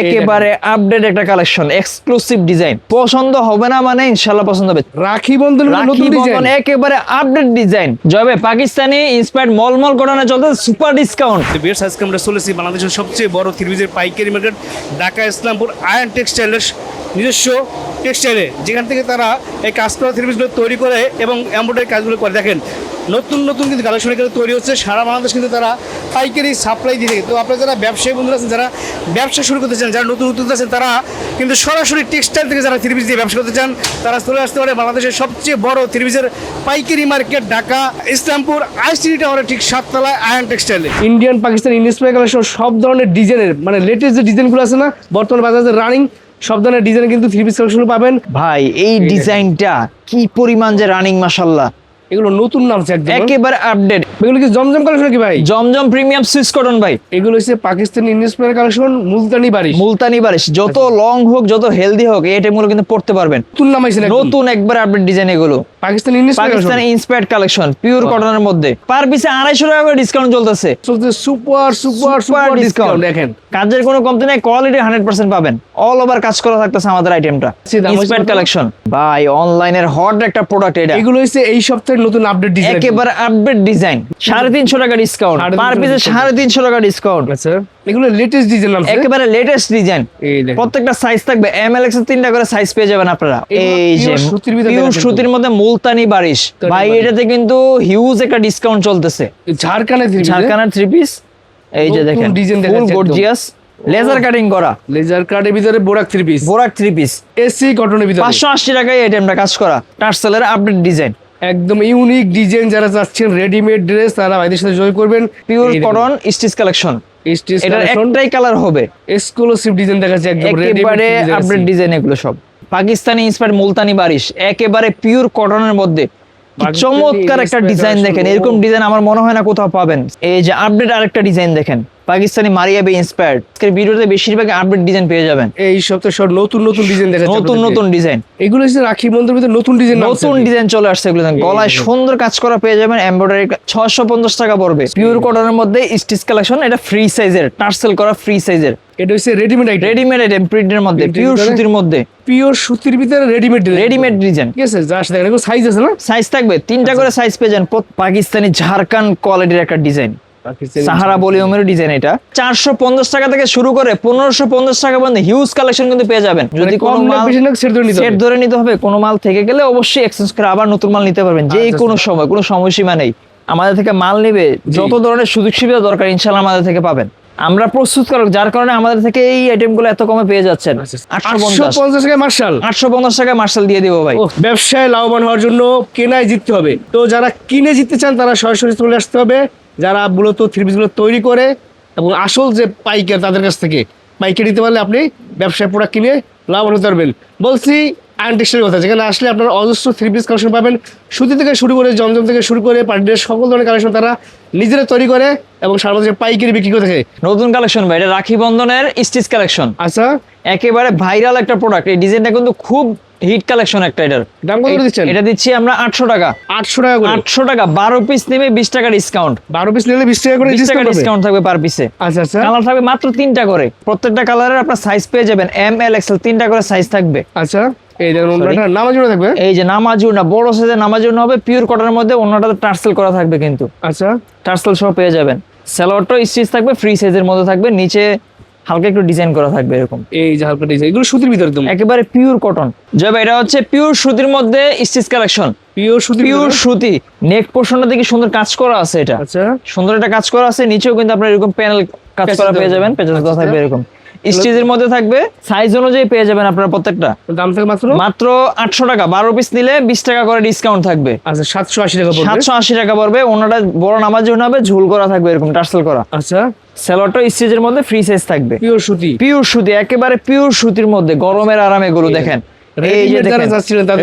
একেবারে আপডেট একটা collection, exclusive design. পছন্দ হবে না মানে ইনশাআল্লাহ পছন্দ হবে। রাখি বন্ধন নতুন ডিজাইন, একেবারে আপডেট ডিজাইন। জবে পাকিস্তানি ইন্সপায়ার্ড মলমল করানো চলতে সুপার ডিসকাউন্ট। বিয়ার্স আজকে আমরা চলেছি বাংলাদেশের সবচেয়ে বড় থ্রি পিসের পাইকারি মার্কেট ঢাকা ইসলামপুর আয়ন টেক্সটাইলের নিজস্ব টেক্সটাইলে, যেখান থেকে তারা এই কাজ করা থ্রি পিসগুলো তৈরি করে এবং এমব্রয়ডারি কাজগুলো করে। দেখেন নতুন নতুন কিন্তু কালেকশন এখানে তৈরি হচ্ছে, সারা বাংলাদেশ কিন্তু তারা পাইকারি সাপ্লাই দিয়ে থাকে। তো আপনারা যারা ব্যবসায়ী বন্ধুরা আছেন, যারা ব্যবসা শুরু করতে চান, যারা নতুন উদ্যোক্তা আছেন, তারা কিন্তু সরাসরি টেক্সটাইল থেকে যারা থ্রি পিস দিয়ে ব্যবসা করতে চান, তারা চলে আসতে পারে বাংলাদেশের সবচেয়ে বড় থ্রি পিসের পাইকারি মার্কেট ঢাকা ইসলামপুর আইসিটি টাওয়ারের ঠিক 7 তলায় আয়ন টেক্সটাইলে। ইন্ডিয়ান পাকিস্তান ইন্সপায়ার কালেকশন সব ধরনের ডিজাইনের, মানে লেটেস্ট যে ডিজাইনগুলো আছে না বর্তমানে বাজারে রানিং, সব ধরনের ডিজাইন কিন্তু থ্রি পিস কালেকশন পাবেন। ভাই এই ডিজাইনটা কি পরিমাণ যে রানিং, মাশাআল্লাহ। এগুলো নতুন নামছে একদম, একেবারে আপডেট। এগুলো কি জমজম কালেকশন কি ভাই? জমজম প্রিমিয়াম সুইস কটন ভাই। এগুলো হচ্ছে পাকিস্তানি ইন্সপায়ার কালেকশন, মুলতানি বারিশ। মুলতানি বারিশ যত লং হোক, যত হেলদি হোক, এই আইটেমগুলো কিন্তু পড়তে পারবেন। নতুন নামাইছেন, নতুন একবার আপডেট ডিজাইন। এগুলো পাকিস্তানি ইন্সপায়ার্ড কালেকশন, পিওর কটনের মধ্যে। পার পিসে 250 টাকা করে ডিসকাউন্ট চলতেছে। Super super super discount. দেখেন কাজের কোনো কমতি নাই, কোয়ালিটি 100% পাবেন। অল ওভার কাজ করা থাকতেছে আমাদের আইটেমটা। ইন্সপায়ার্ড কালেকশন ভাই, অনলাইনের হট একটা প্রোডাক্ট এটা। এগুলো হচ্ছে এই সপ্তাহের নতুন আপডেট ডিজাইন, একেবারে আপডেট ডিজাইন। 350 টাকা ডিসকাউন্ট, পার পিসে 350 টাকা ডিসকাউন্ট। আচ্ছা এগুলো লেটেস্ট ডিজাইন নামছে, একেবারে লেটেস্ট ডিজাইন। প্রত্যেকটা সাইজ থাকবে, এম এল এক্স এর 3টা করে সাইজ পেয়ে যাবেন আপনারা। এই যে পিওর সুতির মধ্যে মুলতানি বারিশ ভাই, এটাতে কিন্তু হিউজ একটা ডিসকাউন্ট চলতেছে। ঝাড়খানের থ্রি পিস, এই যে দেখেন ফুল গর্জিয়াস লেজার কাটিং করা, লেজার কাটের ভিতরে বোরাক থ্রি পিস এসি কটনের ভিতরে 580 টাকায় এই আইটেমটা কাজ করা। টার্সেলের আপডেট ডিজাইন, একদম ইউনিক ডিজাইন। যারা চাচ্ছেন রেডিমেড ড্রেস, তারা ভাইদের সাথে জয়েন করবেন। পিওর কটন স্টিচ কালেকশন, এটার একটাই কালার হবে। এক্সক্লুসিভ ডিজাইন দেখাচ্ছে, একদম একেবারে আপডেট ডিজাইন। এগুলো সব পাকিস্তানি ইন্সপায়ার্ড মুলতানি বারিশ, একেবারে পিওর কটনের মধ্যে। চমৎকার একটা ডিজাইন দেখেন, এরকম ডিজাইন আমার মনে হয় না কোথাও পাবেন। এই যে আপডেট আরেকটা ডিজাইন দেখেন, পাকিস্তানি মারিয়াবি ইন্সপায়ার্ড। আজকের ভিডিওতে বেশিরভাগ আপডেট ডিজাইন পেয়ে যাবেন। এই সপ্তাহে সব নতুন নতুন ডিজাইন দেখাচ্ছে, নতুন নতুন ডিজাইন। এগুলো হচ্ছে রাখি বন্ধুর ভিতরে নতুন ডিজাইন, নতুন ডিজাইন চলে আসছে। এগুলো গলায় সুন্দর কাজ করা পেয়ে যাবেন, এমব্রয়ডারি 650 টাকা পড়বে। পিওর কটনের মধ্যে স্টিচ কালেকশন, এটা ফ্রি সাইজের, টার্সেল করা ফ্রি সাইজের। এটা হচ্ছে রেডিমেড আইটেম, প্রিন্টের মধ্যে, পিওর সুতির মধ্যে, পিওর সুতির ভিতরে রেডিমেড ডিজাইন। ঠিক আছে, জাস্ট দেখেন এগুলো সাইজ আছে না, সাইজ থাকবে 3টা করে সাইজ পেয়ে যান। পাকিস্তানি ঝাড়খান কোয়ালিটির একটা ডিজাইন, সাহারা ভলিউমের ডিজাইন। এটা 450 টাকা থেকে শুরু করে 1550 টাকা পর্যন্ত হিউজ কালেকশন কিন্তু পেয়ে যাবেন। যদি কোনো মাল সেট ধরে নিতে হবে, কোনো মাল থেকে গেলে অবশ্যই এক্সচেঞ্জ করে আবার নতুন মাল নিতে পারবেন, যে কোনো সময়, কোনো সময়সীমা নেই। আমাদের থেকে মাল নেবে, যত ধরনের সুযোগ সুবিধা দরকার ইনশাআল্লাহ আমাদের থেকে পাবেন। আমরা প্রস্তুতকারক, যার কারণে আমাদের থেকে এই আইটেমগুলো এত কমে পেয়ে যাচ্ছেন। 850 টাকায় মার্শাল, 850 টাকায় মার্শাল দিয়ে দিব ভাই। ব্যবসায় লাভবান হওয়ার জন্য কেনায় জিততে হবে। তো যারা কিনে জিততে চান, তারা সরাসরি চলে আসতে হবে। যারা মূলত থ্রি পিসগুলো তৈরি করে এবং আসল যে পাইকার, তাদের কাছ থেকে পাইকারি দিতে পারলে আপনি ব্যবসায় প্রোডাক্ট কিনে লাভবান হতে পারবেন। বলছি আয়ন টেক্সটাইলের কথা, যেখানে আসলে আপনারা অজস্র থ্রি পিস কালেকশন পাবেন। সুতি থেকে শুরু করে, জমজম থেকে শুরু করে, পার্টি ড্রেস, সকল ধরনের কালেকশন তারা নিজেরা তৈরি করে এবং সারা বছর পাইকারি বিক্রি করে থাকে। নতুন কালেকশন ভাই, এটা রাখি বন্ধনের স্টিচ কালেকশন। আচ্ছা, একেবারে ভাইরাল একটা প্রোডাক্ট। এই ডিজাইনটা কিন্তু খুব হিট কালেকশন একটা। এটার দাম কত দিচ্ছেন? এটা দিচ্ছি আমরা 800 টাকা। 800 টাকা করে, 800 টাকা। 12 পিস নেবে 20 টাকা ডিসকাউন্ট। 12 পিস নিলে 20 টাকা করে ডিসকাউন্ট থাকবে পার পিসে। আচ্ছা আচ্ছা, কালার থাকবে মাত্র 3টা করে। প্রত্যেকটা কালারের আপনার সাইজ পেয়ে যাবেন, এম এল এক্সেল 3টা করে সাইজ থাকবে। আচ্ছা, এই দেখুন ওন্নাটা নামাজুনা থাকবে। এই যে নামাজুনা, বড় সাইজের নামাজুনা হবে, পিওর কটনের মধ্যে। ওন্নাটাতে টার্সেল করা থাকবে কিন্তু। আচ্ছা, টার্সেল সহ পেয়ে যাবেন। সালোয়ারটাও স্টিচ থাকবে, ফ্রি সাইজের মধ্যে থাকবে, নিচে হালকা একটু ডিজাইন করা থাকবে এরকম। এই যে হালকা ডিজাইন, এগুলো সুতির ভিতরে একদম একেবারে পিওর কটন। যাবে, এটা হচ্ছে পিওর সুতির মধ্যে স্টিচ কালেকশন। পিওর সুতি। নেক পোরশনটা দেখি সুন্দর কাজ করা আছে। এটা আচ্ছা, সুন্দর একটা কাজ করা আছে। নিচেও কিন্তু আপনার এরকম প্যানেল কাজ করা পেয়ে যাবেন, পেছনে দেওয়া থাকবে এরকম। স্টিচের মধ্যে থাকবে, সাইজ অনুযায়ী পেয়ে যাবেন আপনারা প্রত্যেকটা। দাম থাকবে মাত্র 800 টাকা। 12 পিস নিলে 20 টাকা করে ডিসকাউন্ট থাকবে। আচ্ছা, 780 টাকা পড়বে। 780 টাকা পড়বে। ওনাটা বড় নামাজ জন্য হবে, ঝুল করা থাকবে এরকম, টার্সেল করা। আচ্ছা, সালোয়ারটা স্টিচের মধ্যে, ফ্রি সাইজ থাকবে। পিওর সুতি, একেবারে পিওর সুতির মধ্যে, গরমের আরামে এগুলো দেখেন। এই যে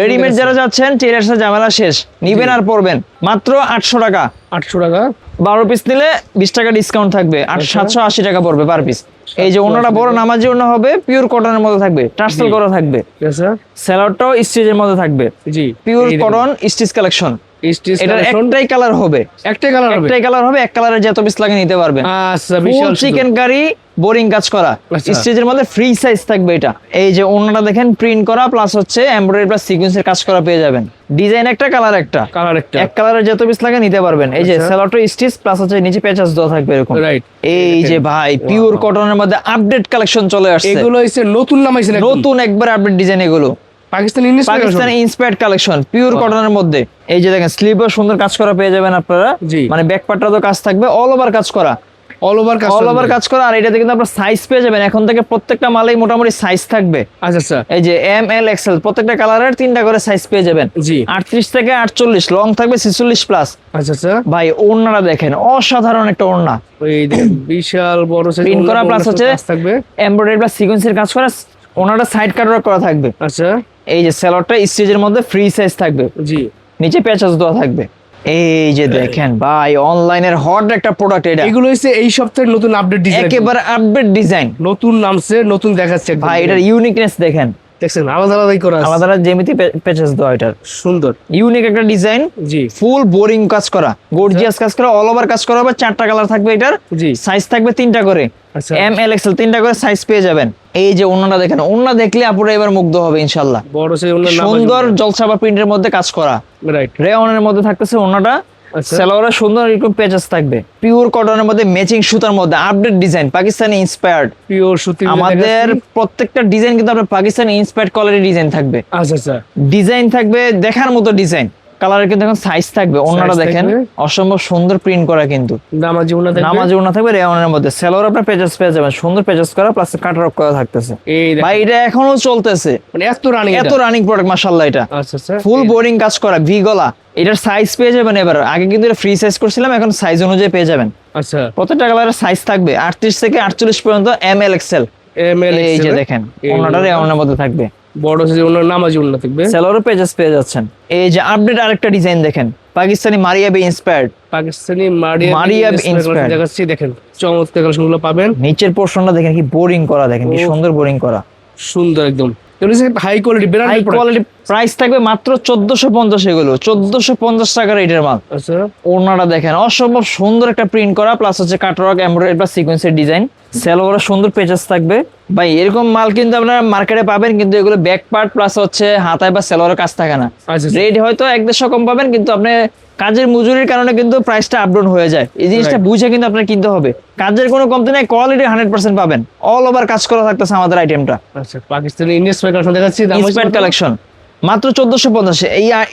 রেডিমেড যারা যাচ্ছেন, টেলার সাথে ঝামেলা শেষ, নিবেন আর পরবেন। মাত্র 800 টাকা। 800 টাকা। 12 পিস নিলে 20 টাকা ডিসকাউন্ট থাকবে, 780 টাকা পড়বে পার পিস। এই যে ওনাটা বড় নামাজের জন্য হবে, পিওর কটনের মধ্যে থাকবে, টার্সেল করা থাকবে। সালোয়ারটাও স্টিচের মধ্যে থাকবে। জি, pure cotton stitch collection. Stitch এটার কালেকশন একটাই কালার হবে, একটাই কালার হবে। একটাই কালার হবে, এক কালারের যত পিস লাগে নিতে পারবেন। আচ্ছা ফুল বিশাল চিকেন কারি বোরিং কাজ করা, আচ্ছা। স্টেজের মধ্যে ফ্রি সাইজ থাকবে এটা। এই যে ওন্নাটা দেখেন প্রিন্ট করা প্লাস হচ্ছে এমব্রয়ডারি প্লাস সিকোয়েন্সের কাজ করা পেয়ে যাবেন। ডিজাইন একটা, কালার একটা, কালার একটা এক কালারের যত পিস লাগে নিতে পারবেন। এই যে আচ্ছা। সেলোটো স্টিচ প্লাস হচ্ছে নিচে পেঁচাস দেওয়া থাকবে এরকম। রাইট। এই যে ভাই পিওর কটনের মধ্যে আপডেট কালেকশন চলে আসছে, এগুলো হইছে নতুন নামাইছে না, নতুন একবার আপডেট ডিজাইন এগুলো। Pakistani Pakistani inspired collection pure কটনের মধ্যে। এই যে দেখেন স্লিভও সুন্দর কাজ করা পেয়ে যাবেন আপনারা, জি। মানে ব্যাক পার্টটা তো কাজ থাকবে, অল ওভার কাজ করা, অল ওভার কাজ, অল ওভার কাজ করা। আর এটাতে কিন্তু আপনার সাইজ পেয়ে যাবেন এখন থেকে, প্রত্যেকটা মালেই মোটামুটি সাইজ থাকবে। আচ্ছা আচ্ছা এই যে এম এল এক্সেল প্রত্যেকটা কালারের 3টা করে সাইজ পেয়ে যাবেন। জি। 38 থেকে 48, লং থাকবে 46 প্লাস। আচ্ছা আচ্ছা ভাই ওড়নাটা দেখেন, অসাধারণ একটা ওড়না, এই দেখেন বিশাল বড় সাইজ প্রিন্ট করা প্লাস হচ্ছে থাকবে। এমব্রয়ডারি প্লাস সিকোয়েন্সের কাজ করা, ওনাটা সাইড কাটার করা থাকবে। আচ্ছা এই যে সেলরটা স্টেজের মধ্যে ফ্রি সাইজ থাকবে, জি। নিচে প্যাচেস দেওয়া থাকবে। এই যে দেখেন ভাই অনলাইনের হট একটা প্রোডাক্ট এটা, এগুলো হচ্ছে এই সপ্তাহের নতুন আপডেট ডিজাইন, একেবারে আপডেট ডিজাইন নতুন নামছে, নতুন দেখাচ্ছে একদম। ভাই। এটার ইউনিকনেস দেখেন, দেখছেন আলাদা আলাদাই করা আছে। আমাদের যেমিতি প্যাচেস দেওয়া, এটার সুন্দর। ইউনিক একটা ডিজাইন, জি ফুল বোরিং কাজ করা, গর্জিয়াস কাজ করা, অল ওভার কাজ করা হবে। 4টা কালার থাকবে এটার, জি। সাইজ থাকবে 3টা করে, আচ্ছা এম এল এক্সেল 3টা করে সাইজ পেয়ে যাবেন। এই যে ওন্নাটা দেখেন, ওন্না দেখলে আপুরা এবার মুগ্ধ হবে ইনশাআল্লাহ। বড় সাইজ ওনার নাম সুন্দর জলছাপা প্রিন্টের মধ্যে কাজ করা, রাইট। রেওনের মধ্যে থাকতেছে ওন্নাটা। আচ্ছা। সালোয়ারে সুন্দর এরকম পেচেস থাকবে, পিওর কটনের মধ্যে ম্যাচিং সুতার মধ্যে update design, Pakistani inspired. Pure সুতি আমাদের প্রত্যেকটা ডিজাইন কিন্তু আপনার পাকিস্তানি ইন্সপায়ার্ড কোয়ালিটি ডিজাইন থাকবে, আচ্ছা আচ্ছা ডিজাইন থাকবে দেখার মতো ডিজাইন। কালারের কিন্তু এখন সাইজ থাকবে, ওন্নাটা দেখেন থাকবে। অসম্ভব সুন্দর প্রিন্ট করা, কিন্তু নামাজি ওনা থাকবে। নামাজ ওন্না থাকবে রেওনের মধ্যে। সালোয়ার আপনার পেচেস পেয়ে যাবেন, সুন্দর পেচেস করা প্লাস কাটার করা থাকতেছে। এই দেখেন, ভাই এটা এখনো চলতেছে, মানে এত রানিং, এত রানিং প্রোডাক্ট মাশাআল্লাহ। এটা আচ্ছা আচ্ছা ফুল বোরিং কাজ করা, ভি গলা। এটার সাইজ পেয়ে যাবেন এবার, আগে কিন্তু এটা ফ্রি সাইজ করছিলাম, এখন সাইজ অনুযায়ী পেয়ে যাবেন। আচ্ছা প্রত্যেকটা কালারের সাইজ থাকবে 38 থেকে 48 পর্যন্ত, M L X L. M L এই যে দেখেন ওনাটা রেওনের মধ্যে থাকবে, বড় সাইজ ওনার নামাজি ওনা থাকবে। সেলরও পেজেস পেয়ে যাচ্ছেন। এই যে আপডেট আরেকটা ডিজাইন দেখেন, পাকিস্তানি মারিয়াবি ইন্সপায়ার্ড, পাকিস্তানি মারিয়াব মারিয়াব inspired। দেখাচ্ছি, দেখেন চমৎকার কালেকশনগুলো পাবেন। নিচের পোর্শনটা দেখেন কি বোরিং করা, দেখেন কি ও। সুন্দর বোরিং করা, সুন্দর একদম। এগুলো high quality high branded product. Quality. Price থাকবে মাত্র 1450, এগুলো 1450 টাকার এটার মাল। আচ্ছা ওড়নাটা দেখেন অসম্ভব সুন্দর একটা প্রিন্ট করা প্লাস হচ্ছে কাটওয়ার্ক এমব্রয়ডারি প্লাস সিকোয়েন্সের ডিজাইন। সেলোয়ারে সুন্দর পেচেস থাকবে। ভাই এরকম মাল কিন্তু আপনারা মার্কেটে পাবেন, কিন্তু এগুলো ব্যাক পার্ট প্লাস হচ্ছে হাতায় বা সেলোয়ারের কাজ থাকে না। আচ্ছা রেট হয়তো 1-150 কম পাবেন, কিন্তু আপনি কাজের মজুরির কারণে কিন্তু প্রাইসটা আপ ডাউন হয়ে যায়। এই জিনিসটা বুঝে কিন্তু আপনার কিনতে হবে। কাজের কোনো কমতি নাই, কোয়ালিটি 100% পাবেন, অল ওভার কাজ করা থাকতেছে আমাদের আইটেমটা। আচ্ছা পাকিস্তানি ইন্সপায়ার্ড কালেকশন দেখাচ্ছি, দাম ইন্সপায়ার্ড কালেকশন মাত্র 1450।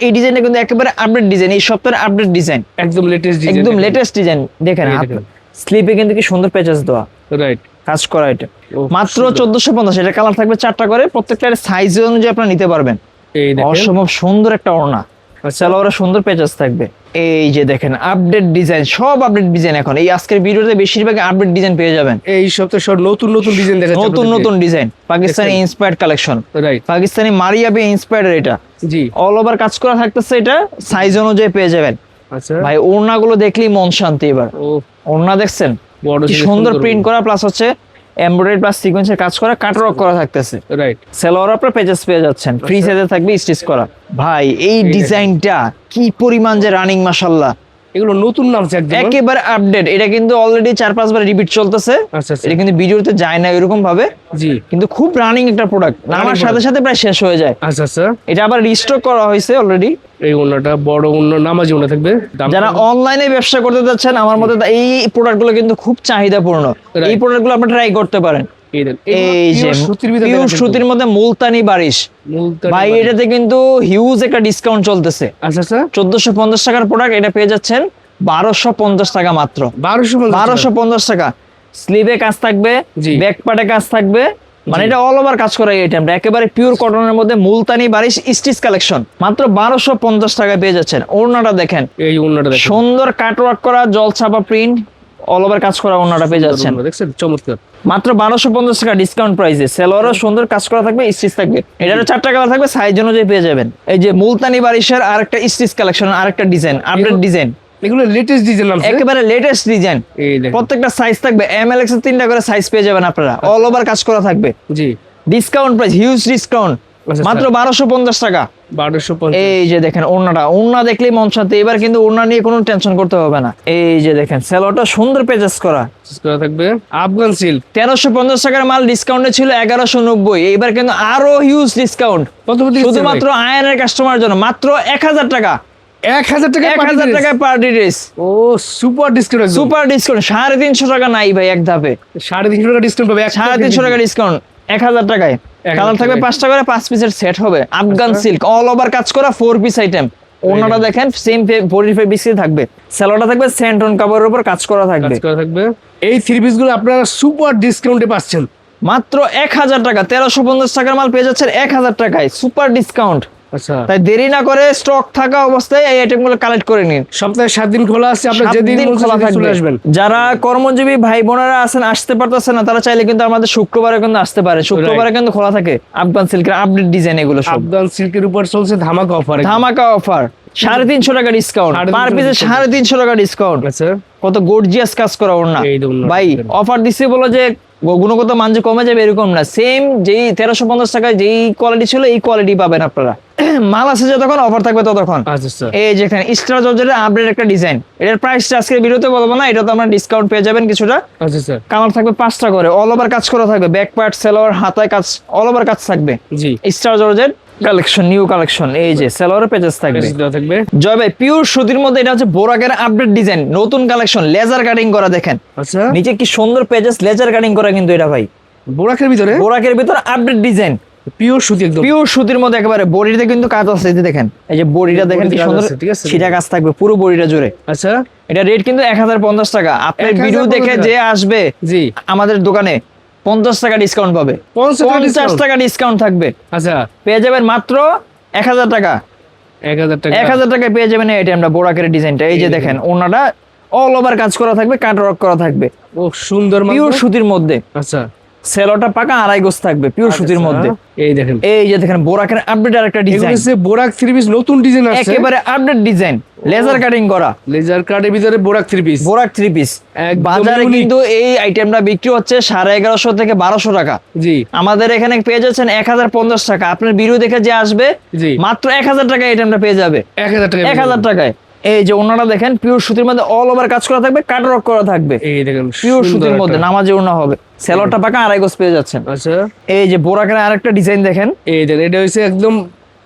এই ডিজাইনটা কিন্তু একেবারে আপডেট ডিজাইন, এই সপ্তাহের আপডেট ডিজাইন, একদম লেটেস্ট ডিজাইন, একদম লেটেস্ট ডিজাইন। দেখেন এই দেখেন। স্লিপে কিন্তু কি সুন্দর প্যাচেস দেওয়া, রাইট। কাজ করা এটা ও, মাত্র সুন্দর। 1450। এটা কালার থাকবে 4টা করে, প্রত্যেকটার সাইজ অনুযায়ী আপনারা নিতে পারবেন। এই দেখেন অসম্ভব সুন্দর একটা ওড়না, সালোয়ারে সুন্দর পেচেস থাকবে। এই যে দেখেন আপডেট ডিজাইন, সব আপডেট ডিজাইন। এখন এই আজকের ভিডিওতে বেশিরভাগ আপডেট ডিজাইন পেয়ে যাবেন। এই সপ্তাহে সব নতুন নতুন ডিজাইন দেখাচ্ছি, নতুন নতুন design, Pakistani inspired collection, right. Pakistani Maria B inspired. এটা জি অল ওভার কাজ করা থাকতেছে, এটা সাইজ অনুযায়ী পেয়ে যাবেন। আচ্ছা ভাই ওড়নাগুলো দেখলেই মন শান্তি। এবার ও ওড়না দেখছেন বড় কি সুন্দর প্রিন্ট করা প্লাস হচ্ছে এমব্রয়ডারি প্লাস সিকোয়েন্সের কাজ করা, কাটওয়ার্ক করা থাকতেছে। রাইট। সেলোয়ার আপনার পেজেস পেয়ে যাচ্ছেন, ফ্রি সাইজে থাকবে, স্টিচ করা। ভাই এই ডিজাইনটা কি পরিমাণ যে রানিং মাশাআল্লাহ, এগুলো নতুন নামছে একদম। একেবারে আপডেট। এটা কিন্তু অলরেডি 4-5 বার রিপিট চলতেছে, আচ্ছা আচ্ছা এটা কিন্তু ভিডিওতে যায় না এরকম ভাবে, জি কিন্তু খুব রানিং একটা প্রোডাক্ট, নামার সাথে সাথে প্রায় শেষ হয়ে যায়। আচ্ছা আচ্ছা এটা আবার রিস্টক করা হয়েছে অলরেডি। এই ওনাটা বড় ওনা নামাজি ওনা থাকবে, দাম যারা অনলাইনে ব্যবসা করতে যাচ্ছেন, আমার মতে এই প্রোডাক্টগুলো কিন্তু খুব চাহিদাপূর্ণ। এই প্রোডাক্টগুলো আপনি ট্রাই করতে পারেন। এই দেন, এই যে pure সুতির ভিতরে পিওর দেখেন সুতির মধ্যে মুলতানি বারিশ। মুলতানি ভাই বাড়ি। এটাতে কিন্তু হিউজ একটা ডিসকাউন্ট চলতেছে। আচ্ছা আচ্ছা 1450 টাকার প্রোডাক্ট, এটা পেয়ে যাচ্ছেন 1250 টাকা মাত্র। 1250 টাকা। স্লিভে কাজ থাকবে, জি। ব্যাক পার্টে কাজ থাকবে, মানে এটা অল ওভার কাজ করা এই আইটেমটা একেবারে পিওর কটনের মধ্যে মুলতানি বারিশ স্টিচ কালেকশন মাত্র 1250 টাকায় পেয়ে যাচ্ছেন। ওড়নাটা দেখেন এই ওনাটা দেখেন, সুন্দর কাটওয়ার্ক করা, জলছাপা প্রিন্ট, অল ওভার কাজ করা ওড়নাটা পেয়ে যাচ্ছেন দেখছেন চমৎকার। মাত্র 1250 টাকা ডিসকাউন্ট প্রাইসে। সেলোয়ারও সুন্দর কাজ করা থাকবে, স্টিচ থাকবে। এটারও 4টা কালার থাকবে, সাইজ অনুযায়ী পেয়ে যাবেন। এই যে মুলতানি বারিশের আরেকটা স্টিচ কালেকশন, আরেকটা ডিজাইন, আপডেট ডিজাইন, এগুলো লেটেস্ট ডিজাইন নামছে, একেবারে লেটেস্ট ডিজাইন। এই দেখেন প্রত্যেকটা সাইজ থাকবে, এম এল এক্স 3টা করে সাইজ পেয়ে যাবেন আপনারা, অল ওভার কাজ করা থাকবে। জি ডিসকাউন্ট প্রাইস, হিউজ ডিসকাউন্ট, আচ্ছা, মাত্র 1250 টাকা। 1250 এই যে দেখেন ওড়না দেখলেই মন শান্তি। এবার কিন্তু ওড়না নিয়ে কোনো টেনশন করতে হবে না। এই যে দেখেন সেলোটা সুন্দর পেজেস করা করা থাকবে, আফগান সিল্ক 1350 টাকার মাল ডিসকাউন্টে ছিল 1190, এবার কিন্তু আরো হিউজ ডিসকাউন্ট শুধুমাত্র আয়নের কাস্টমার জন্য, মাত্র 1000 টাকা। 1000 টাকা 1000 টাকায় পার্টি ড্রেস। ও সুপার ডিসকাউন্ট, সুপার ডিসকাউন্ট। 350 টাকা নাই ভাই এক ধাপে, 350 টাকা ডিসকাউন্ট পাবে। 350 টাকা ডিসকাউন্ট 1000 টাকায়। কালার থাকবে 5টা করে, 5 পিসের সেট হবে। আফগান সিল্ক অল ওভার কাজ করা 4 পিস আইটেম। ওনাটা দেখেন সেম 45 পিসই থাকবে। সেলোটা থাকবে স্যান্টন কাপড়ের উপর কাজ করা থাকবে। এই 3 পিস গুলো আপনারা সুপার ডিসকাউন্টে পাচ্ছেন মাত্র 1000 টাকা। 1350 টাকার মাল পেয়ে যাচ্ছেন 1000 টাকায়, সুপার ডিসকাউন্ট। আচ্ছা, তাই দেরি না করে স্টক থাকা অবস্থায় এই আইটেমগুলো কালেক্ট করে নিন। সপ্তাহে 7 দিন খোলা আছে, আপনারা যেদিন খোলা থাকবে। চলে আসবেন। যারা কর্মজীবী ভাই বোনেরা আছেন আসতে পারতেছেন না, তারা চাইলে কিন্তু আমাদের শুক্রবারে কিন্তু আসতে পারে। শুক্রবারে কিন্তু খোলা থাকে। আফগান সিল্কের আপডেট ডিজাইন এগুলো সব। আফগান সিল্কের উপর চলছে ধামাকা অফার, ধামাকা অফার। 350 টাকা ডিসকাউন্ট, পার পিসে 350 টাকা ডিসকাউন্ট। আচ্ছা, কত গর্জিয়াস কাজ করা ওড়না এই দেখুন ভাই। অফার দিচ্ছে বলো যে গুণগত মান যে কমে যাবে এরকম না, সেম যেই 1350 টাকায় যেই কোয়ালিটি ছিল এই কোয়ালিটি পাবেন আপনারা। মাল আছে যতক্ষণ অফার থাকবে ততক্ষণ। আচ্ছা, এই যেখানে স্টার জর্জেটের আপডেট একটা ডিজাইন, এটার প্রাইসটা আজকে ভিডিওতে বলবো না, এটা তো আমরা ডিসকাউন্ট পেয়ে যাবেন কিছুটা। আচ্ছা স্যার, কালার থাকবে 5টা করে, অল ওভার কাজ করা থাকবে, ব্যাক পার্ট সেলোয়ার হাতায় কাজ, অল ওভার কাজ থাকবে। জি, star georgette collection, new collection. এই যে সেলোয়ারের পেজেস থাকবে। জয় ভাই পিওর সুতির মধ্যে এটা হচ্ছে বোরাকের আপডেট ডিজাইন, নতুন কালেকশন, লেজার কাটিং করা। দেখেন আচ্ছা, নিচে কি সুন্দর পেজেস, লেজার কাটিং করা কিন্তু এটা ভাই বোরাকের ভিতরে আপডেট ডিজাইন, পিওর সুতি, একদম পিওর সুতির মধ্যে একেবারে। বডিতে কিন্তু কাজ আছে, এই যে দেখেন, এই যে বডিটা দেখেন কি সুন্দর ছিটা কাজ থাকবে পুরো বডিটা জুড়ে। আচ্ছা, এটা রেট কিন্তু 1050 টাকা। আপনার ভিডিও দেখে যে আসবে জি আমাদের দোকানে 50 টাকা ডিসকাউন্ট পাবে, 50 টাকা ডিসকাউন্ট থাকবে। আচ্ছা, পেয়ে যাবেন মাত্র 1000 টাকা। 1000 টাকায় পেয়ে যাবেন এই আইটেমটা, বোরাকের ডিজাইনটা। এই যে দেখেন ওনাটা অল ওভার কাজ করা থাকবে, কাট ওয়ার্ক করা থাকবে, ও সুন্দর পিওর সুতির মধ্যে। আচ্ছা, সেলোটা পাকা 2.5 গজ থাকবে, পিওর সুতির মধ্যে। এই দেখেন, এই যে দেখেন বোরাকের আপডেট আরেকটা ডিজাইন, এগুলো বোরাক 3 পিস নতুন ডিজাইন আছে, একেবারে আপডেট ডিজাইন, লেজার কাটিং করা, লেজার কাটের ভিতরে বোরাক 3 পিস। বোরাক 3 পিস বাজারে কিন্তু এই আইটেমটা বিক্রি হচ্ছে 1150 থেকে 1200 টাকা। জি, আমাদের এখানে পেয়ে যাচ্ছেন 1050 টাকা। আপনার ভিডিও দেখে যে আসবে জি, মাত্র 1000 টাকা আইটেমটা পেয়ে যাবে, 1000 টাকা, 1000 টাকায়। এই যে ওনাটা দেখেন পিওর সুতির মধ্যে অল ওভার কাজ করা থাকবে, কাট ওয়ার্ক করা থাকবে, এই দেখেন পিওর সুতির মধ্যে, নামাজি ওড়না হবে। সেলোটা পাকা 2.5 গজ পেয়ে যাচ্ছেন। আচ্ছা, এই যে বোরাকের আরেকটা ডিজাইন দেখেন, এই দেখেন, এটা হইছে একদম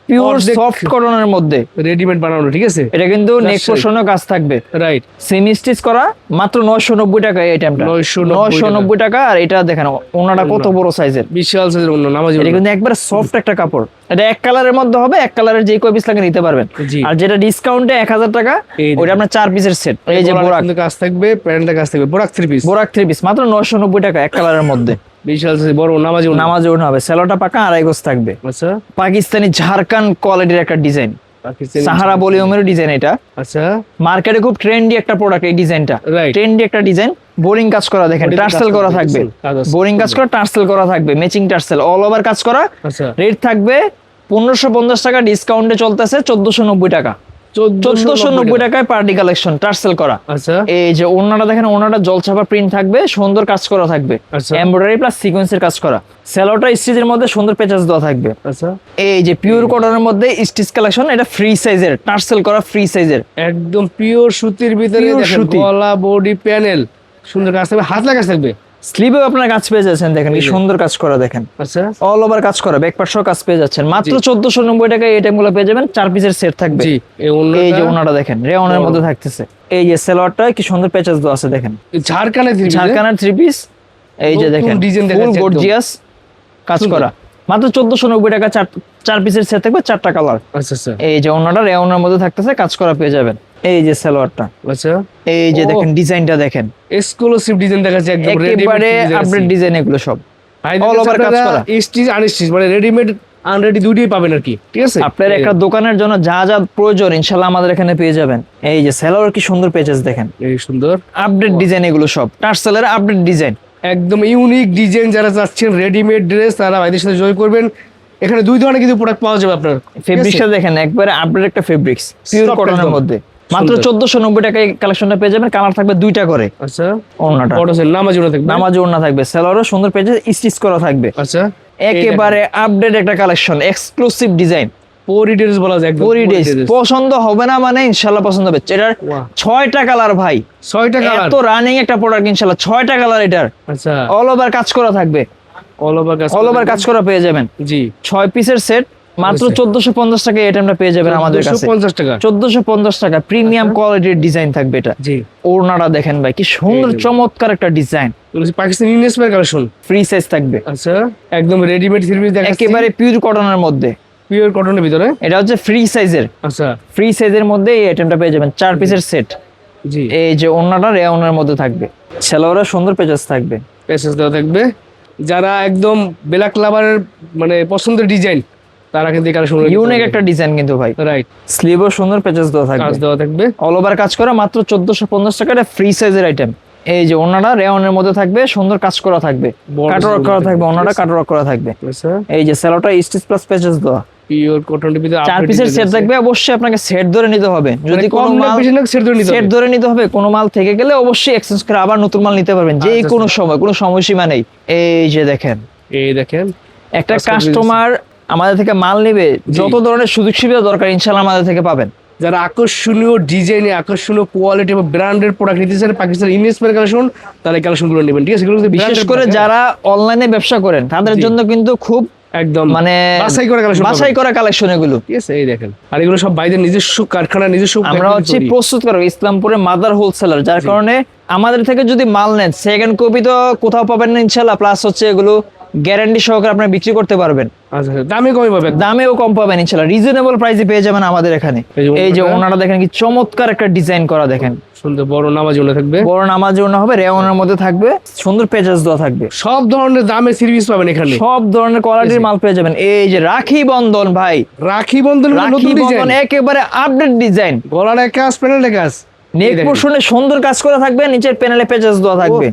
পিওর সফট কটনের মধ্যে রেডিমেড বানানো, ঠিক আছে। এটা কিন্তু নেক পোর্শনও কাজ থাকবে, রাইট, সেমি স্টিচ করা, মাত্র 990 টাকা এই আইটেমটা, 990 টাকা। আর এটা দেখেন ওনাটা কত বড় সাইজের, বিশাল সাইজের ওন্না, নামাজি এটা কিন্তু একবার সফট একটা কাপড়। এটা এক কালারের মধ্যে হবে, এক কালারের যে কয় পিস লাগে নিতে পারবেন। জি। আর যেটা ডিসকাউন্টে 1000 টাকা, ওটা আপনার 4 পিসের সেট। এই যে বোরাক কাজ থাকবে, প্যান্টটা কাজ থাকবে, বোরাক 3 পিস, বোরাক 3 পিস মাত্র 990 টাকা এক কালারের মধ্যে, বিশাল সাইজ বড় নামাজি ওন্না। নামাজি ওড়না হবে। সেলোটা পাকা 2.5 গজ থাকবে। আচ্ছা, পাকিস্তানি ঝাড়খান্ড কোয়ালিটির একটা ডিজাইন, সাহারা ভলিউমের ডিজাইন এটা। আচ্ছা, মার্কেটে খুব ট্রেন্ডি একটা প্রোডাক্ট এই ডিজাইনটা, Right. ট্রেন্ডি একটা ডিজাইন। বোরিং কাজ করা দেখেন, টার্সেল করা থাকবে, বোরিং কাজ করা টার্সেল করা থাকবে, ম্যাচিং টার্সেল অল ওভার কাজ করা। আচ্ছা, রেট থাকবে 1550 টাকা, ডিসকাউন্টে চলতেছে 1490 টাকা। 1490 টাকায় পার্টি কালেকশন টার্সেল করা। আচ্ছা, এই যে ওড়নাটা দেখেন, ওড়নাটা জলছাপা প্রিন্ট থাকবে, সুন্দর কাজ করা থাকবে, আচ্ছা। এমব্রয়ডারি প্লাস সিকোয়েন্সের কাজ করা। সেলোটা স্টিচের মধ্যে সুন্দর পেঁচাস দেওয়া থাকবে। আচ্ছা, এই যে পিওর কটনের মধ্যে স্টিচ কালেকশন, এটা ফ্রি সাইজের, টার্সেল করা ফ্রি সাইজের, একদম পিওর সুতির ভিতরে Pure দেখেন, সুতি। গলা বডি প্যানেল সুন্দর কাজ থাকবে, হাত লাগা থাকবে। স্লিভেও আপনার কাজ পেয়ে যাচ্ছেন, দেখেন কি সুন্দর কাজ করা, দেখেন আচ্ছা, অল ওভার কাজ করা, ব্যাক পার্ট সহ কাজ পেয়ে যাচ্ছেন মাত্র 1490 টাকায়। এই টাইমগুলো পেয়ে যাবেন, 4 পিসের সেট থাকবে। জি, এই যে ওনাটা দেখেন রেওনের মধ্যে থাকতেছে। এই যে সেলোয়ারটা কি সুন্দর পেঁচাস দেওয়া আছে, দেখেন ঝাড়খান্ডের ঝাড়খান্ডের 3 পিস। এই যে নতুন দেখেন ডিজাইন ফুল দেখাচ্ছে একদম। গর্জিয়াস কাজ সুন্দর। করা, মাত্র 1490 টাকা। 4 পিসের সেট থাকবে, 4টা কালার। আচ্ছা, আচ্ছা, এই যে ওনাটা রেওনের মধ্যে থাকতেছে, কাজ করা পেয়ে যাবেন। এই যে সালোয়ারটা, আচ্ছা, এই যে ও। দেখেন ডিজাইনটা দেখেন, এক্সক্লুসিভ ডিজাইন দেখাচ্ছে, একদম একেবারে আপডেট ডিজাইন এগুলো সব, all over কাজ করা। স্টিচ আনস্টিচ মানে রেডিমেড আনরেডি দুটোই পাবেন আর কি, ঠিক আছে। আপনার একটা দোকানের জন্য যা যা প্রয়োজন ইনশাআল্লাহ আমাদের এখানে পেয়ে যাবেন। এই যে সেলোয়ার কি সুন্দর পেজেস দেখেন, এই সুন্দর আপডেট ডিজাইন এগুলো সব, টার্সেলের আপডেট ডিজাইন, একদম ইউনিক ডিজাইন। যারা চাচ্ছেন রেডিমেড ড্রেস, তারা ভাইদের সাথে জয় করবেন। এখানে দুই ধরনের কিন্তু প্রোডাক্ট পাওয়া যাবে আপনার। ফেব্রিক্সটা দেখেন, একবারে আপডেট একটা ফেব্রিক্স, পিওর Soft কটনের একদম। মধ্যে, মাত্র 1490 টাকায় কালেকশনটা পেয়ে যাবেন। কালার থাকবে 2টা করে, আচ্ছা, ওড়নাটা বড় সাইজ নামাজি ওড়না থাকবে, নামাজি ওড়না থাকবে, সেলোয়ারও সুন্দর পেজে স্টিচ করা থাকবে। আচ্ছা, একেবারে আপডেট একটা কালেকশন, এক্সক্লুসিভ ডিজাইন, পোরিডেস বলা যায় একদম পরিডেস পছন্দ হবে না মানে ইনশাআল্লাহ পছন্দ হবে। এটার Wow. 6টা কালার ভাই, 6টা কালার। এত রানিং একটা প্রোডাক্ট ইনশাআল্লাহ। 6টা কালার এটার, আচ্ছা, অল ওভার কাজ করা থাকবে, অল ওভার কাজ, অল ওভার কাজ করা পেয়ে যাবেন। জি 6 পিসের সেট মাত্র 1450 টাকা এই আইটেমটা পেয়ে যাবেন আমাদের কাছে। 250 টাকা। 1450 টাকা প্রিমিয়াম কোয়ালিটির ডিজাইন থাকবে এটা। জি ওড়নাটা দেখেন ভাই কি সুন্দর এই যে। চমৎকার একটা ডিজাইন, এগুলো হচ্ছে Pakistani inspire collection. Free size থাকবে, আচ্ছা, একদম রেডিমেড থ্রি পিস দেখাচ্ছি, একেবারে পিওর কটনের মধ্যে। পিওর কটনের ভিতরে। এটা হচ্ছে ফ্রি সাইজের, আচ্ছা, ফ্রি সাইজের মধ্যে এই আইটেমটা পেয়ে যাবেন। 4 পিসের সেট, জি এই যে ওড়নাটা রেওনের মধ্যে থাকবে, সেলোয়ারে সুন্দর পেজেস থাকবে। প্যাসেজ দেওয়া থাকবে। যারা একদম ব্ল্যাক লাভারের মানে পছন্দের ডিজাইন, তারা কিন্তু এই কালেকশন ইউনিক একটা ডিজাইন কিন্তু ভাই। রাইট, স্লিভও সুন্দর পেজেস দেওয়া থাকবে, কাজ দেওয়া থাকবে। অল ওভার কাজ করা মাত্র 1450 টাকা। এটা ফ্রি সাইজের আইটেম। এই যে ওড়নাটা রেওনের মধ্যে থাকবে, সুন্দর কাজ করা থাকবে, বড় কাটওয়ার্ক করা সুন্দর থাকবে, থাকবে, ওড়নাটা ঠিক আছে। কাটওয়ার্ক করা থাকবে। আচ্ছা, এই যে সেলোটা স্টিচ প্লাস পেজেস দেওয়া, পিওর কটনের ভিতরে 4 পিসের সেট থাকবে। অবশ্যই আপনাকে সেট ধরে নিতে হবে, যদি কোনো মাল সেট ধরে নিতে সেট হবে। ধরে নিতে হবে। কোনো মাল থেকে গেলে অবশ্যই এক্সচেঞ্জ করে আবার নতুন মাল নিতে পারবেন যে আচ্ছা, কোনো সময়, কোনো সময়সীমা নেই। এই যে দেখেন, এই দেখেন, একটা কাজ করে কাস্টমার আমাদের থেকে মাল নেবে, যত ধরনের সুযোগ সুবিধা দরকার ইনশাআল্লাহ আমাদের থেকে পাবেন। যারা আকর্ষণীয় ডিজাইনে, আকর্ষণীয় কোয়ালিটি এবং ব্র্যান্ডের প্রোডাক্ট নিতে চান পাকিস্তান ইনস্পায়ার কালেকশন, তারা এই কালেকশনগুলো নেবেন, ঠিক আছে? এগুলো কিন্তু বিশেষ branded করে product, যারা অনলাইনে ব্যবসা করেন তাদের জি। জন্য কিন্তু খুব একদম মানে বাছাই করা কালেকশন, বাছাই করা কালেকশন এগুলো। ঠিক আছে? এই দেখেন, আর এগুলো সব বাইরের নিজস্ব কারখানা, নিজস্ব আমরা factory হচ্ছে তৈরি। প্রস্তুতকারক, ইসলামপুরে মাদার হোলসেলার, যার কারণে আমাদের থেকে যদি মাল নেন সেকেন্ড কপি তো কোথাও পাবেন না ইনশাআল্লাহ। প্লাস হচ্ছে এগুলো গ্যারান্টি সহকারে আপনি বিক্রি করতে পারবেন, আচ্ছা, দামে কমে পাবেন। দামেও কম পাবেন ইনশাআল্লাহ। রিজনেবল প্রাইসে পেয়ে যাবেন আমাদের এখানে। এই যে এই যে ওড়নাটা। ওনাটা দেখেন কি চমৎকার একটা ডিজাইন করা, দেখেন সুন্দর বড় নামাজ ওড়না থাকবে, বড় নামাজ ওড়না হবে, রেওনের মধ্যে থাকবে, সুন্দর পেজেস দেওয়া থাকবে, সব ধরনের দামে সার্ভিস পাবেন এখানে। সব ধরনের কোয়ালিটির মাল পেয়ে যাবেন। এই যে রাখি বন্ধন ভাই, রাখি বন্ধন রাখি নতুন বন্ধন ডিজাইন, একেবারে আপডেট ডিজাইন। গলার কাজ, প্যানেলের কাজ, নেক পোর্শনে সুন্দর কাজ করা থাকবে, নিচের প্যানেলে পেজেস দেওয়া থাকবে,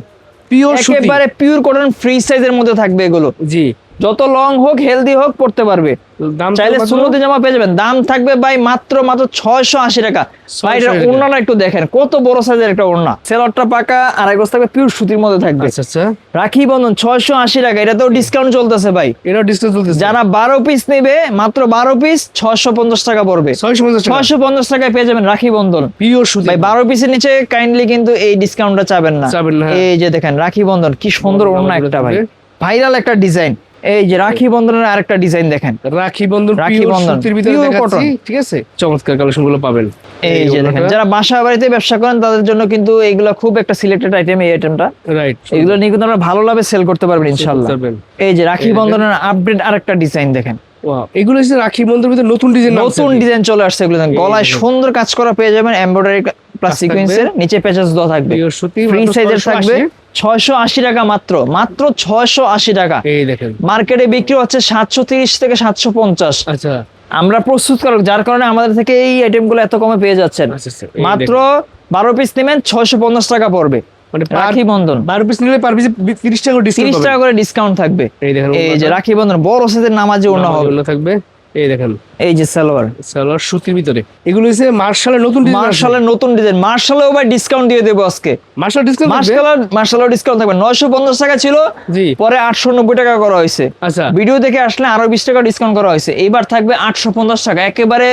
পিওর সুতি, একেবারে পিওর কটন ফ্রি সাইজের মধ্যে থাকবে এগুলো। জি। যত লং হোক হেলদি হোক পড়তে পারবে। দাম চাইলে কত? সুন্নতি জামা পেয়ে যাবেন। দাম থাকবে ভাই মাত্র 680 টাকা। ভাই এটা 680 টাকা। ওড়নাটা একটু দেখেন কত বড় সাইজের একটা ওড়না, সেলরটা পাকা, আড়াই গজ থাকবে, পিওর সুতির মধ্যে থাকবে। আচ্ছা আচ্ছা, রাখি বন্ধন 680 টাকা, এটা তো ডিসকাউন্ট চলতেছে ভাই। এটাও ডিসকাউন্ট চলতেছে। যারা 12 পিস নেবে মাত্র 12 পিস 650 টাকা পড়বে। 650 টাকা 650 টাকায় পেয়ে যাবেন রাখি বন্ধন। পিওর সুতি ভাই 12 পিসের নিচে কাইন্ডলি কিন্তু এই ডিসকাউন্টটা চাবেন না। চাবেন না, হ্যাঁ। এই যে দেখেন রাখি বন্ধন কি সুন্দর বড় ওড়না নামাজ একটা ভাই, থাকবে। ভাইরাল একটা ডিজাইন। এই যে রাখি বন্ধনের আরেকটা ডিজাইন দেখেন, রাখি বন্ধন, রাখি পিওর বন্ধন, সুতির ভিতরে pure দেখাচ্ছি, cotton। ঠিক আছে? চমৎকার কালেকশন গুলো পাবেন। এই যে দেখেন যারা বাসা বাড়িতে ব্যবসা করেন তাদের জন্য কিন্তু এইগুলা খুব একটা সিলেক্টেড আইটেম। এই আইটেমটা রাইট, এগুলো নিয়ে কিন্তু আপনারা ভালো লাভে সেল করতে পারবেন ইনশাআল্লাহ। এই যে রাখি এই দেখেন। বন্ধনের আপডেট আরেকটা ডিজাইন দেখেন, ওয়াও, এগুলো হচ্ছে রাখি বন্ধনের ভিতরে নতুন ডিজাইন, নতুন ডিজাইন চলে আসছে এগুলো দেখেন। এই গলায় দেখেন। সুন্দর কাজ করা পেয়ে যাবেন, এমব্রয়ডারি প্লাস কাজ সিকোয়েন্সের, থাকবে। নিচে পেজেস দেওয়া থাকবে, পিওর সুতি, ফ্রি মাত্র সাইজের 680 থাকবে। 680 টাকা মাত্র, মাত্র 680 টাকা। এই দেখেন, মার্কেটে বিক্রি হচ্ছে 730 থেকে 750। আচ্ছা আমরা প্রস্তুতকারক, যার কারণে আমাদের থেকে এই আইটেমগুলো এত কমে পেয়ে যাচ্ছেন। আচ্ছা আচ্ছা, এই মাত্র দেখেন। 12 পিস নেবেন 650 টাকা পড়বে। মানে রাখি বন্ধন 12 পিস নিলে পার পিস 30 টাকা ডিসকাউন্ট 30 টাকা করে ডিসকাউন্ট থাকবে। এই দেখেন, এই যে রাখি বন্ধন বড় সাইজের নামাজে ওড়না হবে, ওড়না থাকবে। এই দেখেন, এই যে সালোয়ার সালোয়ার সুতির ভিতরে। এগুলো হচ্ছে মার্শালের নতুন ডিজাইন, মার্শালের নতুন ডিজাইন। মার্শালেও ভাই ডিসকাউন্ট দিয়ে দেবো আজকে। মার্শাল ডিসকাউন্ট মার্শালেও ডিসকাউন্ট থাকবে। 950 টাকা ছিল, জি। পরে 890 টাকা করা হয়েছে। আচ্ছা, ভিডিও দেখে আসলে আরো 20 টাকা ডিসকাউন্ট করা হয়েছে। এইবার থাকবে 850 টাকা, একেবারে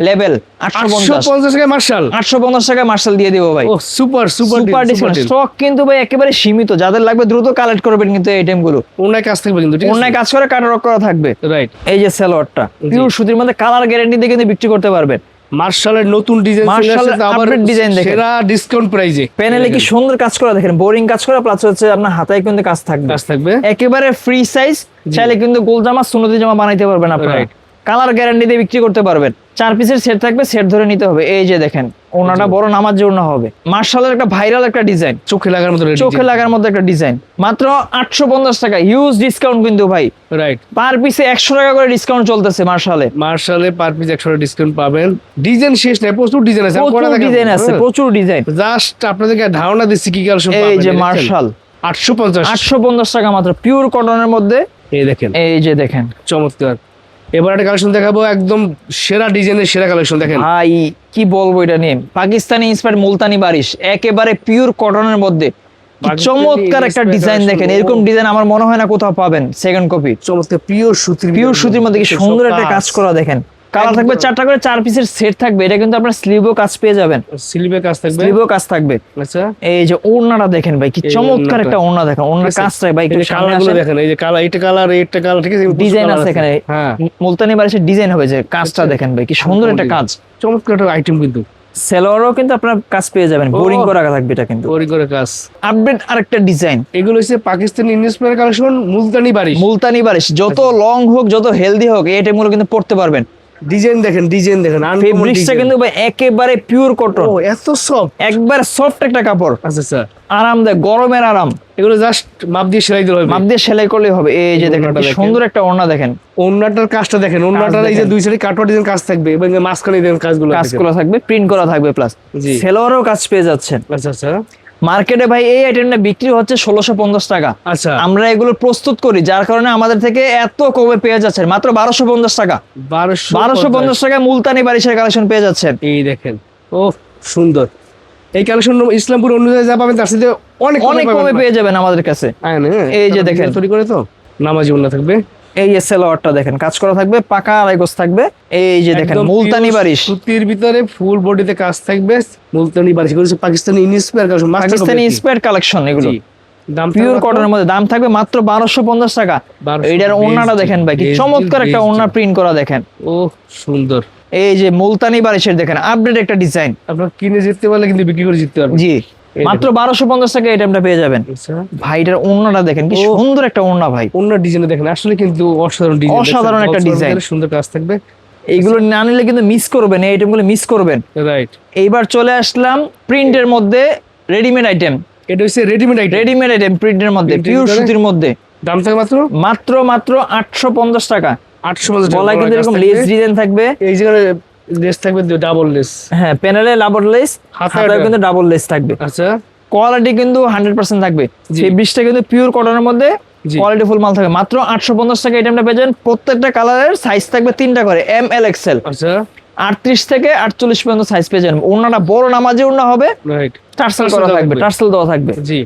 লেভেল 850 850 টাকা মার্শাল। 850 টাকা মার্শাল দিয়ে দেবো ভাই। ও super super super discount. Stock কিন্তু ভাই একেবারে সীমিত, যাদের লাগবে দ্রুত কালেক্ট করবেন কিন্তু এই আইটেম গুলো। ওনার কাছ থেকে কিন্তু, ঠিক আছে? অন্যায় কাজ করে কাটারক করা থাকবে। রাইট, এই যে সালোয়ারটা পিওর সুতির মধ্যে কালার গ্যারান্টি দিয়ে কিন্তু বিক্রি করতে পারবেন। মার্শালের নতুন ডিজাইন, মার্শালের update design দেখেন। সেরা ডিসকাউন্ট প্রাইজে। প্যানেলে কি সুন্দর কাজ করা দেখেন, বোরিং কাজ করা, প্লাস হচ্ছে আপনার হাতায় কিন্তু কাজ থাকবে, কাজ থাকবে। একেবারে ফ্রি সাইজ। চাইলে কিন্তু গোল জামা সুন্নতি জামা বানাইতে পারবেন আপনারা। Right. কালার গ্যারান্টি দিয়ে বিক্রি করতে পারবেন। 4 পিসের সেট থাকবে, সেট ধরে নিতে হবে। এই যে দেখেন ওনাটা বড় নামাজ ওড়না হবে। মার্শালের একটা ভাইরাল একটা ডিজাইন, চোখে লাগার মতো চোখে লাগার মতো একটা ডিজাইন। মাত্র 850 টাকা, হিউজ ডিসকাউন্ট কিন্তু ভাই। রাইট, পার পিসে 100 টাকা করে ডিসকাউন্ট চলতেছে মার্শালে। মার্শালে পার পিস 100 টাকা ডিসকাউন্ট পাবেন। ডিজাইন শেষ নাই, প্রচুর ডিজাইন আছে, প্রচুর ডিজাইন আছে, প্রচুর ডিজাইন। জাস্ট আপনাদেরকে ধারণা দিচ্ছি কি কালেকশন পাবেন। এই যে মার্শাল 850 850 টাকা মাত্র, পিওর কটনের মধ্যে। এই দেখেন, এই যে দেখেন চমৎকার। এবার একটা কালেকশন দেখাবো, একদম সেরা ডিজাইনের সেরা কালেকশন। দেখেন ভাই কি বলবো এটা নিয়ে, পাকিস্তানি ইন্সপায়ার্ড মুলতানি বারিশ, একেবারে পিওর কটনের মধ্যে। কি পাকিস্তানি চমৎকার একটা inspired ডিজাইন collection, দেখেন, ও। এরকম ডিজাইন আমার মনে হয় না কোথাও পাবেন সেকেন্ড কপি। চমৎকার পিওর সুতির পিওর সুতির মধ্যে কি সুন্দর একটা কাজ করা দেখেন, কালার থাকবে 4টা করে, 4 পিসের সেট থাকবে। এটা কিন্তু আপনার স্লিভও কাজ পেয়ে যাবেন, স্লিভে কাজ থাকবে, স্লিভও কাজ থাকবে। আচ্ছা এই যে ওড়নাটা দেখেন ভাই, কি এই চমৎকার ওড়নাটা। একটা ওড়না দেখেন, ওড়নার কাজটা ভাই একটু এই যে সামনে কালারগুলো আসেন। দেখেন, এই যে কালার, এটা কালার, এটা কালার, ঠিক আছে, ডিজাইন আছে এখানে, হ্যাঁ মুলতানি বারিশের ডিজাইন হবে, যে কাজটা আচ্ছা। দেখেন ভাই কি সুন্দর একটা কাজ। চমৎকার একটা আইটেম কিন্তু, সেলোয়ারও কিন্তু আপনার কাজ পেয়ে যাবেন, বোরিং করা থাকবে এটা কিন্তু। ওরি করে কাজ। আপডেট আরেকটা ডিজাইন, এগুলো হচ্ছে পাকিস্তানি ইন্ডিয়ান কালেকশন, মুলতানি বারিশ। মুলতানি বারিশ যত লং হোক যত হেলদি হোক এই আইটেমগুলো কিন্তু পড়তে পারবেন। ডিজাইন দেখেন, ডিজাইন দেখেন, uncommon ফেব্রিক্সটা design। কিন্তু ভাই একেবারে পিওর কটন, ও এত সফট। একবার সফট একটা কাপড়, আচ্ছা আচ্ছা, আরামদায়ক, গরমের আরাম। এগুলো জাস্ট মাপ দিয়ে সেলাই দিতে হবে। মাপ দিয়ে সেলাই করলেই হবে। এই যে দেখেন ওড়নাটা কি দেখেন। সুন্দর একটা ওড়না দেখেন, ওন্নাটার কাজটা দেখেন, ওন্নাটার এই যে দেখেন। দুই সাইডে কাটওয়ার ডিজাইন কাজ থাকবে এবং এর মাঝখানে ডিজাইন কাজগুলো কাজ দেখেন। করা থাকবে, প্রিন্ট করা থাকবে, প্লাস জি। সেলোয়ারও কাজ পেয়ে যাচ্ছেন। আচ্ছা আচ্ছা মার্কেটে ভাই এই আইটেমটা বিক্রি হচ্ছে 1650 টাকা, আচ্ছা, আমরা এগুলো প্রস্তুত করি যার কারণে আমাদের থেকে এত কমে পেয়ে যাচ্ছেন মাত্র 1250 টাকা। 1250 টাকায় মুলতানি বারিশের কালেকশন পেয়ে যাচ্ছেন। এই দেখেন, ও সুন্দর। এই কালেকশন ইসলামপুর অনুযায়ী যা পাবেন তার সাথে অনেক অনেক কমে পেয়ে যাবেন আমাদের কাছে। এই যে দেখেন। তৈরি করে তো নামাজি ওন্না থাকবে। এই যে সেলোয়ারটা দেখেন, কাজ করা থাকবে, পাকা আড়াই গজ থাকবে। এই যে দেখেন একদম মুলতানি pure বারিশ, সুতির ভিতরে ফুল বডিতে কাজ থাকবে, মুলতানি বারিশ। এগুলো হচ্ছে Pakistani inspire collection, Pakistani inspired collection এগুলো, দাম পিওর কটনের মধ্যে। দাম থাকবে মাত্র 1250 টাকা। 1250 এইটার ওড়নাটা দেখেন ভাই, কি চমৎকার একটা ওড়না প্রিন্ট করা দেখেন। ও সুন্দর। এই যে মুলতানি বারিশের দেখেন আপডেট একটা ডিজাইন। আপনার কিনে জিততে পারলে কিন্তু বিক্রি করে জিততে পারবেন। জি, এই মাত্র 1250 টাকা এই আইটেমটা পেয়ে যাবেন। আচ্ছা, ভাই এটার ওড়নাটা দেখেন, কি ও। সুন্দর একটা ওড়না ভাই। অন্য ডিজাইনে দেখেন, আসলে কিন্তু অসাধারণ ডিজাইন, অসাধারণ একটা ডিজাইন। সুন্দর কাজ থাকবে। এইগুলো না নিলে কিন্তু মিস করবেন, এই আইটেমগুলো মিস করবেন। রাইট, এইবার চলে আসলাম প্রিন্টের মধ্যে রেডিমেড আইটেম। এটা হচ্ছে রেডিমেড আইটেম। রেডিমেড আইটেম প্রিন্টের মধ্যে, Print এর পিওর ভিতরে? সুতির মধ্যে, দাম থাকে মাত্র মাত্র 850 টাকা। 850 টাকা। গলায় কিন্তু কাজ এরকম থাকবে। লেস ডিজাইন থাকবে। এই জায়গায় লেস থাকবে ডাবল লেস। হ্যাঁ, প্যানেলে ডাবল লেস, হাতায় হাতায় এটা। কিন্তু ডাবল লেস থাকবে। আচ্ছা, কোয়ালিটি কিন্তু 100% থাকবে। জি। ফেব্রিক্সটা কিন্তু পিওর কটনের মধ্যে, জি। কোয়ালিটি ফুল মাল থাকবে। মাত্র 850 টাকা আইটেমটা পেয়ে যাবেন। প্রত্যেকটা কালারের সাইজ থাকবে 3টা করে, এম এল এক্সেল। আচ্ছা, 38 থেকে 48 পর্যন্ত সাইজ পেয়ে যাবেন। ওড়নাটা বড় নামাজি ওড়না হবে, রাইট, টার্সেল করা থাকবে, টার্সেল দেওয়া থাকবে। জি।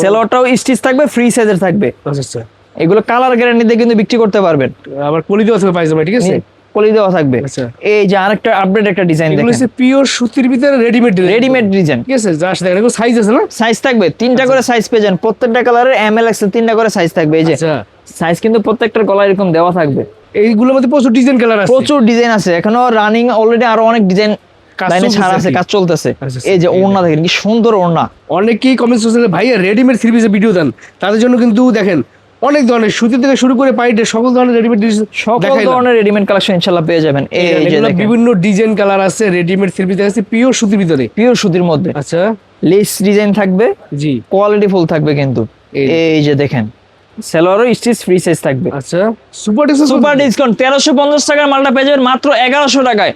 সেলোয়ারটাও স্টিচ থাকবে, ফ্রি সাইজের থাকবে। আচ্ছা আচ্ছা, এগুলো কালার গ্যারান্টি দিয়ে কিন্তু বিক্রি করতে পারবেন। আবার কলি দেওয়া থাকবে পায়জামা, ঠিক আছে। কলি দেওয়া থাকবে। আচ্ছা, এই যে আরেকটা আপডেট একটা ডিজাইন এগুলো দেখেন, হচ্ছে পিওর সুতির ভিতরে রেডিমেড ডিজাইন। Readymade design. ঠিক আছে, জাস্ট দেখেন, এগুলো সাইজ আছে না? সাইজ থাকবে 3টা করে সাইজ পেয়ে যান। প্রত্যেকটা কালারের এম এল এক্সেল 3টা করে সাইজ থাকবে। এই যে আচ্ছা, সাইজ কিন্তু প্রত্যেকটার গলায় এরকম দেওয়া থাকবে। এইগুলোর মধ্যে প্রচুর ডিজাইন কালার আছে। প্রচুর ডিজাইন আছে, এখনো রানিং অলরেডি আরো অনেক ডিজাইন কাজ লাইনে চলতেছে ছাড়া আছে, আর কি। কাজ চলতেছে। আচ্ছা, এই যে এই ওড়না দেখেন, কি সুন্দর ওড়না। অনেকেই কমেন্টস করছেন ভাই রেডিমেড থ্রি পিসের ভিডিও দেন, তাদের জন্য কিন্তু দেখেন অনেক ধরনের সুতি থেকে শুরু করে পাইটে সকল ধরনের রেডিমেড সকল ধরনের রেডিমেড কালেকশন ইনশাআল্লাহ পেয়ে যাবেন। এই যে দেখেন বিভিন্ন ডিজাইন কালার আছে, রেডিমেড থ্রি পিস আছে পিওর সুতির ভিতরে। পিওর সুতির মধ্যে আচ্ছা, লেস ডিজাইন থাকবে, জি। কোয়ালিটি ফুল থাকবে কিন্তু। এই- এই যে দেখেন সেলোয়ারও স্টিচ ফ্রি সাইজ থাকবে। আচ্ছা, সুপার সুপার ডিসকাউন্ট 1350 টাকার মালটা পেয়ে যাবেন মাত্র 1100 টাকায়।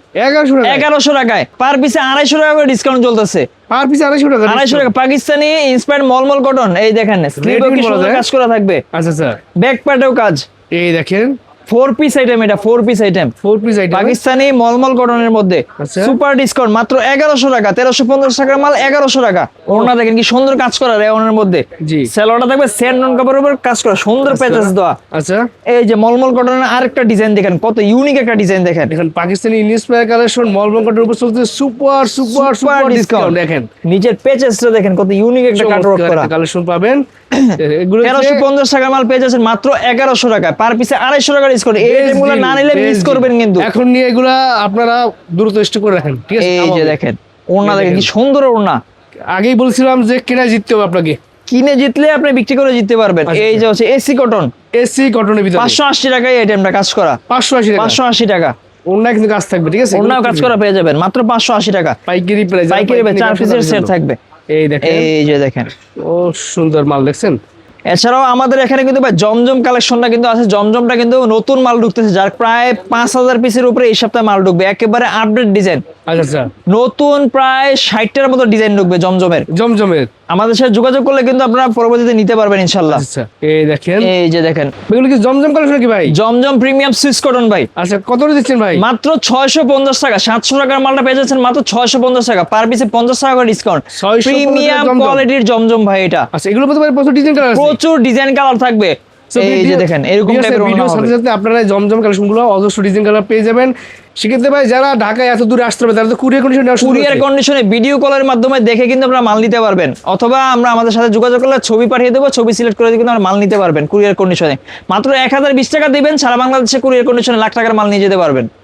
1100 টাকায় পার পিসে 250 টাকা করে ডিসকাউন্ট চলতেছে। পার পিস 250 টাকা। 250 টাকা পাকিস্তানি ইন্সপায়ার্ড মলমল কটন। এই দেখেন স্লিভও কি বলা সুন্দর যায়। কাজ করা থাকবে, আচ্ছা আচ্ছা, ব্যাক পার্টেও কাজ। এই দেখেন 4 পিস আইটেম, এটা 4 piece item 4 piece item. Pakistani মলমল কটনের মধ্যে। আচ্ছা। সুপার ডিসকাউন্ট মাত্র 1100 টাকা। 1350 টাকার মাল 1100 টাকা। ওড়না দেখেন কি সুন্দর কাজ করা রেওনের মধ্যে। জি। সেলোয়ারটা থাকবে স্যান্ডন কাপড়ের উপর কাজ করা, সুন্দর প্যাচেস দেওয়া। আচ্ছা, এই যে মলমল কটনের আরেকটা ডিজাইন দেখেন, কত ইউনিক একটা ডিজাইন দেখেন। দেখেন পাকিস্তানি ইন্সপায়ার কালেকশন মলমল কটনের উপর চলছে সুপার সুপার সুপার ডিসকাউন্ট। দেখেন নিচের পেচেসটা দেখেন, কত ইউনিক একটা কাটওয়ার্ক করা। কালেকশন পাবেন। এগুলো 1350 টাকার মাল পেয়ে যাচ্ছেন মাত্র 1100 টাকা। পার পিসে 250 টাকা ডিসকাউন্ট। এই আইটেমগুলো না নিলে মিস করবেন কিন্তু। এখন নিয়ে এগুলা আপনারা দ্রুত স্টক করে রাখেন, ঠিক আছে। এই যে দেখেন ওড়না দেখেন, কি সুন্দর ওড়না। আগেই বলছিলাম যে কেনা জিততে হবে আপনাকে, কিনে জিতলে আপনি বিক্রি করে জিততে পারবেন। আচ্ছা। এই যে হচ্ছে এসি কটন, এসি কটনের ভিতরে 580 টাকায় এই আইটেমটা কাজ করা। 580 টাকা। 580 টাকা ওন্না কিন্তু কাজ থাকবে, ঠিক আছে। ওড়নাও কাজ করা পেয়ে যাবেন মাত্র 580 টাকা। পাইকারি প্রাইস, পাইকারি 4 পিসের সেট থাকবে। এই দেখেন, এই যে দেখেন ও সুন্দর মাল দেখছেন। এছাড়াও আমাদের এখানে কিন্তু ভাই জমজম কালেকশনটা কিন্তু আছে। জমজমটা কিন্তু নতুন মাল ঢুকতেছে, যার প্রায় 5000 পিসের উপরে এই সপ্তাহে মাল ঢুকবে। একেবারে আপডেট ডিজাইন, আচ্ছা আচ্ছা, নতুন প্রায় 60টার মতো ডিজাইন ঢুকবে জমজমের। জমজমের। আমাদের সাথে যোগাযোগ করলে কিন্তু আপনারা পরবর্তীতে নিতে পারবেন ইনশাল্লাহ। আচ্ছা, এই দেখেন, এই যে দেখেন এগুলো কি জমজম কালেকশন কি ভাই? জমজম প্রিমিয়াম সুইস কটন ভাই, আচ্ছা, কত করে দিচ্ছেন ভাই? মাত্র 650 টাকা। 700 টাকার মালটা পেয়ে যাচ্ছেন মাত্র 650 টাকা। পার পিসে 50 টাকা করে ডিসকাউন্ট। 650 প্রিমিয়াম জমজম। কোয়ালিটির জমজম ভাই এটা। আচ্ছা, এগুলো মধ্যে ভাই প্রচুর ডিজাইন কালার আছে। প্রচুর ডিজাইন কালার থাকবে। এই যে দেখেন এরকম টাইপের ওড়না ভিডিওর হবে। সাথে সাথে আপনারা জমজম কালেকশনগুলো অজস্র ডিজাইন কালার পেয়ে যাবেন। সেক্ষেত্রে ভাই যারা ঢাকায় এত দূরে আসতে হবে তারা তো কুরিয়ার কন্ডিশন কুরিয়ার কন্ডিশনে ভিডিও কলের মাধ্যমে দেখে কিন্তু আপনারা মাল নিতে পারবেন, অথবা আমরা আমাদের সাথে যোগাযোগ করলে ছবি পাঠিয়ে দেবো, ছবি সিলেক্ট করে দিয়ে কিন্তু আপনারা মাল নিতে পারবেন কুরিয়ার কন্ডিশনে। মাত্র 1020 টাকা দিবেন, সারা বাংলাদেশে কুরিয়ার কন্ডিশনে লাখ টাকার মাল নিয়ে যেতে পারবেন।